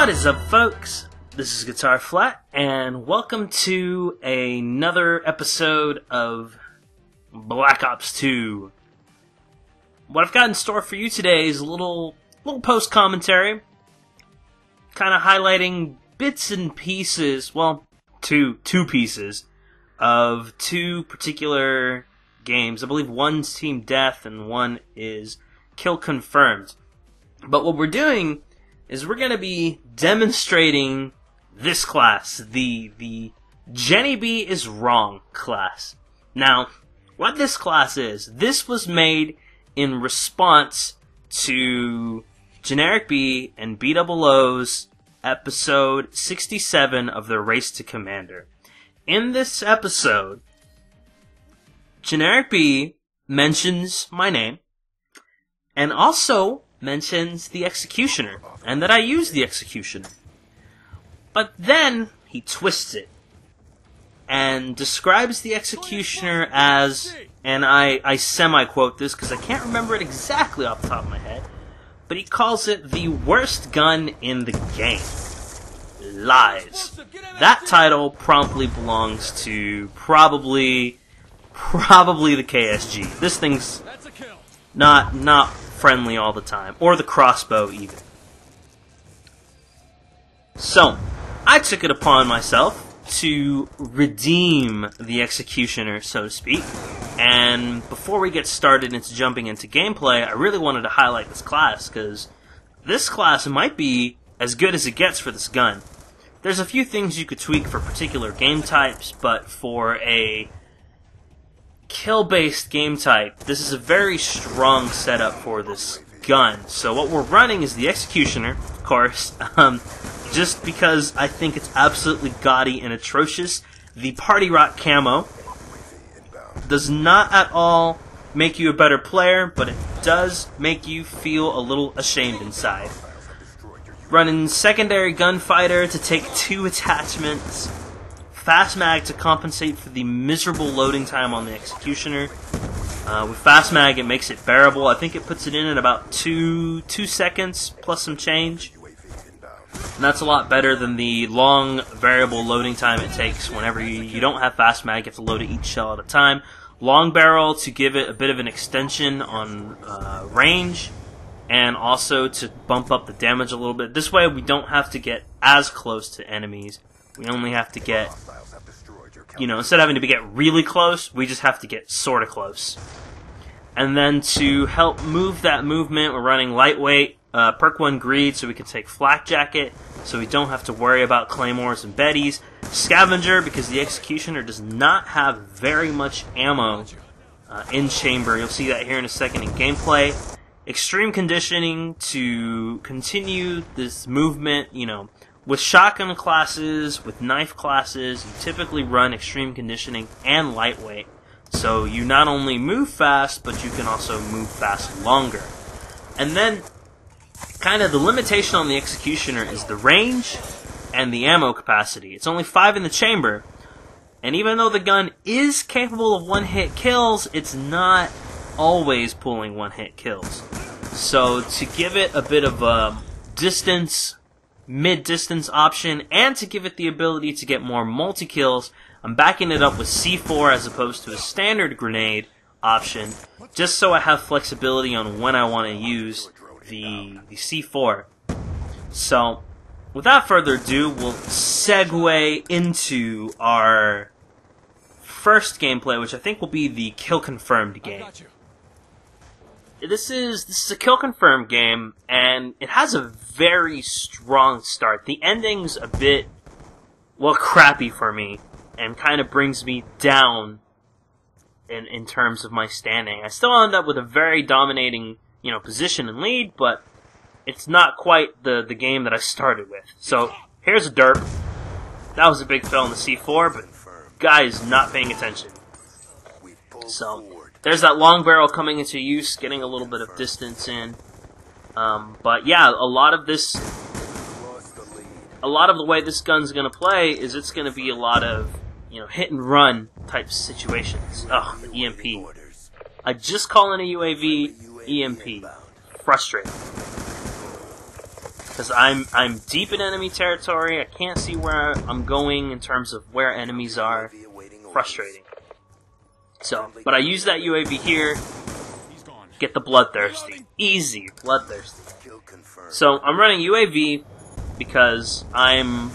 What is up, folks? This is GuitarFlat, and welcome to another episode of Black Ops 2. What I've got in store for you today is a little post-commentary, kind of highlighting bits and pieces, well, two pieces, of two particular games. I believe one's Team Death and one is Kill Confirmed. But what we're doing is we're going to be demonstrating this class, the GennyB is wrong class. Now, what this class is, this was made in response to GenerikB and B00's episode 67 of their Race to Commander. In this episode, GenerikB mentions my name, and also mentions the Executioner, and that I use the Executioner. But then, he twists it, and describes the Executioner as, and I semi-quote this because I can't remember it exactly off the top of my head, but he calls it the worst gun in the game. Lies. That title promptly belongs to probably the KSG. This thing's not friendly all the time, or the crossbow even. So, I took it upon myself to redeem the Executioner, so to speak, and before we get started into jumping into gameplay, I really wanted to highlight this class, because this class might be as good as it gets for this gun. There's a few things you could tweak for particular game types, but for a kill-based game type, this is a very strong setup for this gun. So what we're running is the Executioner, of course, just because I think it's absolutely gaudy and atrocious. The Party Rock camo does not at all make you a better player, but it does make you feel a little ashamed inside. Running Secondary Gunfighter to take 2 attachments, Fast Mag to compensate for the miserable loading time on the Executioner. With Fast Mag, it makes it bearable. I think it puts it in at about 2 seconds plus some change. And that's a lot better than the long variable loading time it takes whenever you don't have Fast Mag. You have to load it each shell at a time. Long barrel to give it a bit of an extension on range, and also to bump up the damage a little bit. This way we don't have to get as close to enemies. We only have to get, instead of having to get really close, we just have to get sort of close. And then to help move that movement, we're running lightweight, perk 1 greed, so we can take flak jacket, so we don't have to worry about claymores and betties. Scavenger, because the Executioner does not have very much ammo in chamber. You'll see that here in a second in gameplay. Extreme conditioning to continue this movement, with shotgun classes, with knife classes, you typically run extreme conditioning and lightweight. So you not only move fast, but you can also move fast longer. And then, kind of the limitation on the Executioner is the range and the ammo capacity. It's only 5 in the chamber, and even though the gun is capable of one-hit kills, it's not always pulling one-hit kills. So to give it a bit of a mid-distance option, and to give it the ability to get more multi-kills, I'm backing it up with C4 as opposed to a standard grenade option, just so I have flexibility on when I want to use the C4. So, without further ado, we'll segue into our first gameplay, which I think will be the Kill Confirmed game. This is a Kill Confirmed game, and it has a very strong start. The ending's a bit, crappy for me, and kind of brings me down in terms of my standing. I still end up with a very dominating, position and lead, but it's not quite the game that I started with. So, here's a derp. That was a big fail in the C4, but guy is not paying attention. So, there's that long barrel coming into use, getting a little bit of distance in. But yeah, a lot of the way this gun's gonna play is it's gonna be a lot of, hit and run type situations. Ugh, the EMP. I just call in a UAV, EMP. Frustrating. because I'm deep in enemy territory. I can't see where I'm going in terms of where enemies are. Frustrating. So, but I use that UAV here. Get the bloodthirsty. Easy, bloodthirsty. So I'm running UAV because I'm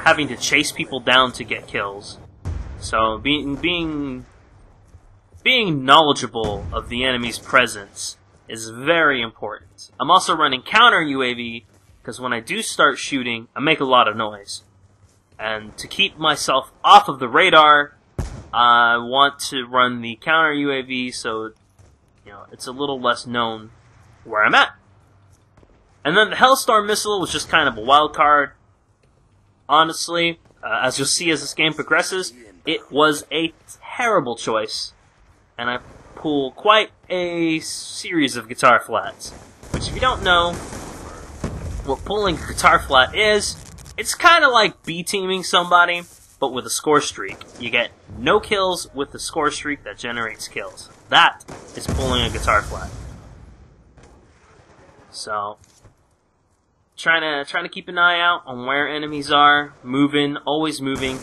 having to chase people down to get kills. So being knowledgeable of the enemy's presence is very important. I'm also running counter UAV because when I do start shooting, I make a lot of noise. And to keep myself off of the radar, I want to run the counter UAV so it's a little less known where I'm at. And then the Hellstorm missile was just kind of a wild card. Honestly, as you'll see as this game progresses, it was a terrible choice. And I pull quite a series of GuitarFlats. Which, if you don't know what pulling a GuitarFlat is, it's kind of like B-teaming somebody, but with a score streak. You get no kills with the score streak that generates kills. That is pulling a GuitarFlat. So, trying to keep an eye out on where enemies are, moving, always moving.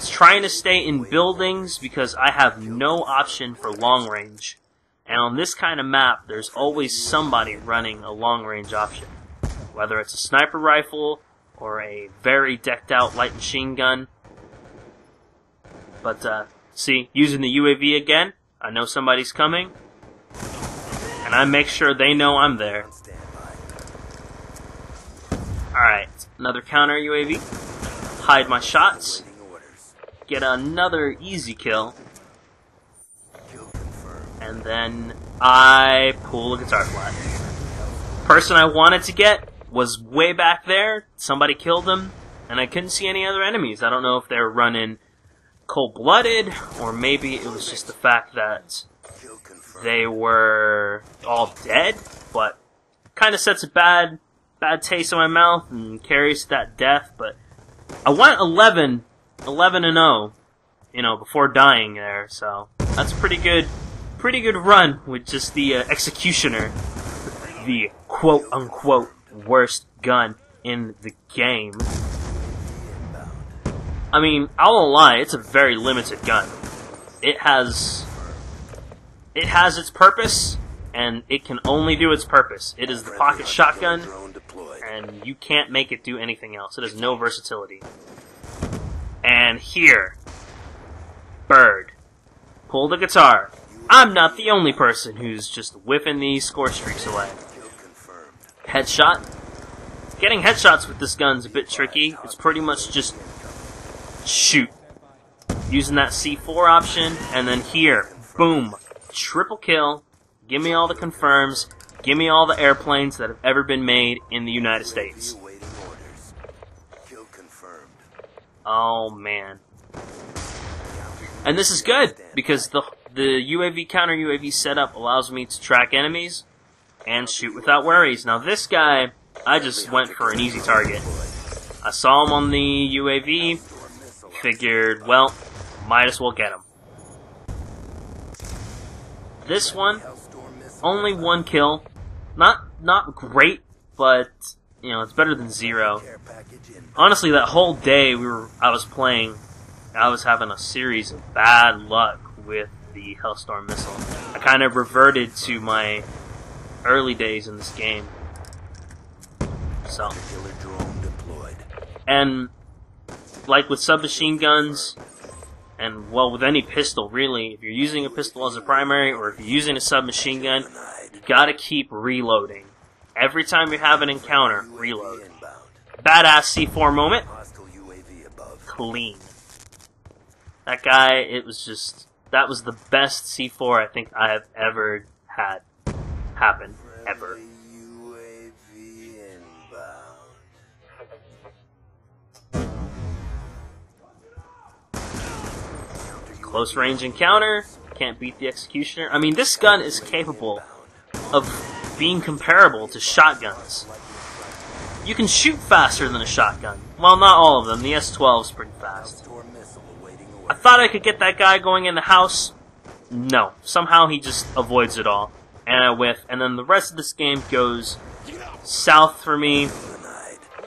Trying to stay in buildings because I have no option for long range. And on this kind of map, there's always somebody running a long range option. Whether it's a sniper rifle or a very decked out light machine gun. But, see, using the UAV again, I know somebody's coming. And I make sure they know I'm there. Alright, another counter UAV. Hide my shots. Get another easy kill. And then I pull a GuitarFlat. Person I wanted to get was way back there. Somebody killed him. And I couldn't see any other enemies. I don't know if they were running cold-blooded, or maybe it was just the fact that they were all dead, but kind of sets a bad taste in my mouth and carries to that death. But I went 11 and 0, before dying there, so that's a pretty good run with just the Executioner, the quote-unquote worst gun in the game. I mean, I won't lie, it's a very limited gun. It has its purpose, and it can only do its purpose. It is the pocket shotgun, and you can't make it do anything else. It has no versatility. And here, Bird, pull the guitar. I'm not the only person who's just whipping these score streaks away. Headshot. Getting headshots with this gun's a bit tricky. It's pretty much just shoot. Using that C4 option, and then here, boom, triple kill. Give me all the confirms. Give me all the airplanes that have ever been made in the United States. Oh man. And this is good, because the UAV counter UAV setup allows me to track enemies and shoot without worries. Now this guy, I just went for an easy target. I saw him on the UAV, figured, well, might as well get him. This one, only one kill. Not great, but it's better than 0. Honestly, that whole day I was playing, I was having a series of bad luck with the Hellstorm missile. I kind of reverted to my early days in this game. So, and like with submachine guns, and well, with any pistol really, if you're using a pistol as a primary, or if you're using a submachine gun, you gotta keep reloading. Every time you have an encounter, reload. Badass C4 moment. Clean. That guy, that was the best C4 I think I have ever had happen, ever. Close range encounter, can't beat the Executioner. I mean, this gun is capable of being comparable to shotguns. You can shoot faster than a shotgun. Well, not all of them. The S12 is pretty fast. I thought I could get that guy going in the house. No. Somehow he just avoids it all. And I whiff. And then the rest of this game goes south for me.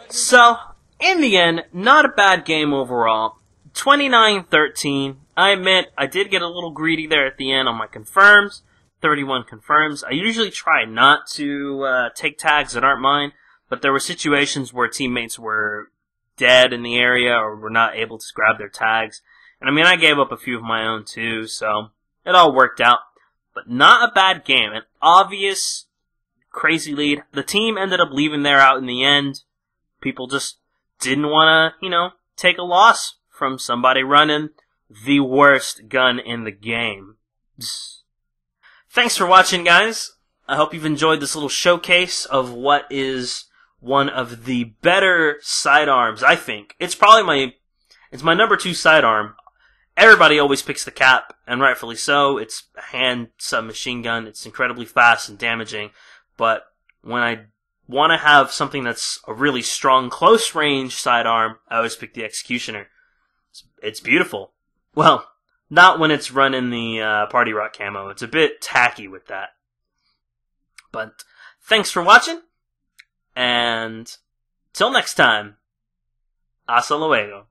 So, in the end, not a bad game overall. 29-13. I admit, I did get a little greedy there at the end on my confirms. 31 confirms. I usually try not to take tags that aren't mine, but there were situations where teammates were dead in the area or were not able to grab their tags. And I mean, I gave up a few of my own too, so it all worked out. But not a bad game. An obvious, crazy lead. The team ended up leaving there out in the end. People just didn't want to, take a loss from somebody running the worst gun in the game. Thanks for watching, guys. I hope you've enjoyed this little showcase of what is one of the better sidearms, I think. It's probably my number 2 sidearm. Everybody always picks the cap, and rightfully so. It's a hand submachine gun. It's incredibly fast and damaging. But when I want to have something that's a really strong close-range sidearm, I always pick the Executioner. It's beautiful. Well, not when it's running the Party Rock camo. It's a bit tacky with that. But thanks for watching, and till next time, hasta luego.